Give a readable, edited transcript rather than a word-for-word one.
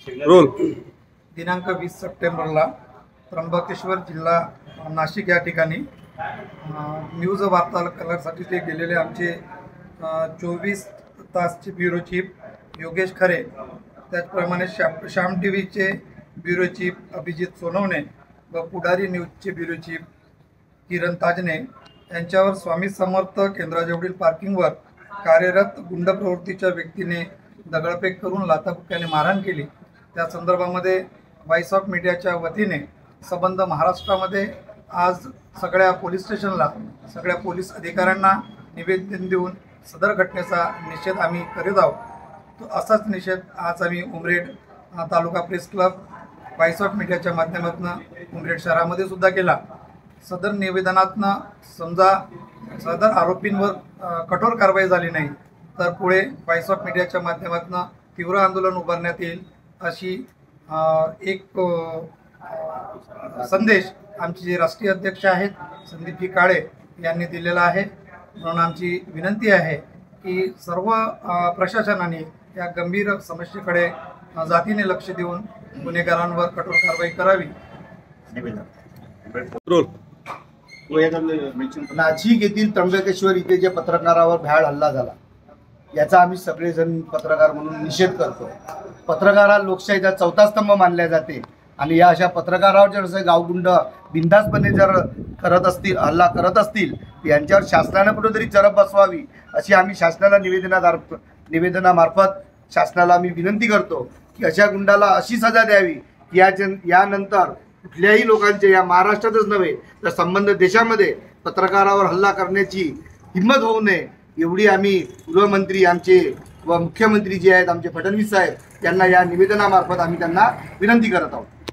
Role दिनांक 20 सप्टेंबरला त्र्यंबकेश्वर जिल्हा नाशिक या ठिकाणी न्यूज वार्ताहरासाठी ते गेलेले आमचे 24 तासचे ब्युरो चीफ योगेश खरे, त्याचप्रमाणे श्याम टी व्हीचे ब्युरो चीफ अभिजित सोनवणे व पुढारी न्यूजचे ब्युरो चीफ किरण ताजने यांच्यावर स्वामी समर्थ केंद्राजवळील पार्किंगवर कार्यरत गुंड प्रवृत्तीच्या व्यक्तीने दगडफेक करून लाथाबुक्क्याने मारहाण केली। त्या संदर्भामध्ये व्हॉइस ऑफ मीडियाच्या वतीने संबंध महाराष्ट्रामध्ये आज सगळ्या पोलीस स्टेशनला सगळ्या पोलीस अधिकाऱ्यांना निवेदन देऊन सदर घटनेचा निषेध आम्ही करीत आहोत। तो असाच निषेध आज आम्ही उमरेड तालुका प्रेस क्लब व्हॉइस ऑफ मीडियाच्या माध्यमातून उमरेड शहरामध्ये सुद्धा केला। सदर निवेदनातनं समजा सदर आरोपींवर कठोर कारवाई झाली नाही तर पुढे व्हॉइस ऑफ मीडियाच्या माध्यमातून तीव्र आंदोलन उभारण्यात येईल अशी एक संदेश आमचे जे राष्ट्रीय अध्यक्ष आहेत संदीपजी काळे यांनी दिलेला आहे। म्हणून आमची विनंती आहे की सर्व प्रशासनाने या गंभीर समस्येकडे जातीने लक्ष देऊन गुन्हेगारांवर कठोर कारवाई करावी। रोल नाशिक येथील त्र्यंबकेश्वर इथे जे पत्रकारावर भ्याड हल्ला झाला याचा आम्ही सगळेजण पत्रकार म्हणून निषेध करतो। पत्रकार हा लोकशाहीचा चौथा स्तंभ मानला जाते आणि या अशा पत्रकारावर जर असे गावगुंड बिनधास्तपणे जर करत असतील हल्ला करत असतील यांच्यावर शासनाने कुठेतरी जरब बसवावी अशी आम्ही शासनाला निवेदनामार्फत शासनाला आम्ही विनंती करतो की अशा गुंडाला अशी सजा द्यावी की यानंतर कुठल्याही लोकांचे या महाराष्ट्रातच नव्हे तर संबंध देशामध्ये पत्रकारावर हल्ला करण्याची हिंमत होऊ नये एवढी आम्ही गृहमंत्री आमचे व मुख्यमंत्री जे आहेत आमचे फडणवीस साहेब यांना या निवेदनामार्फत आम्ही त्यांना विनंती करत आहोत।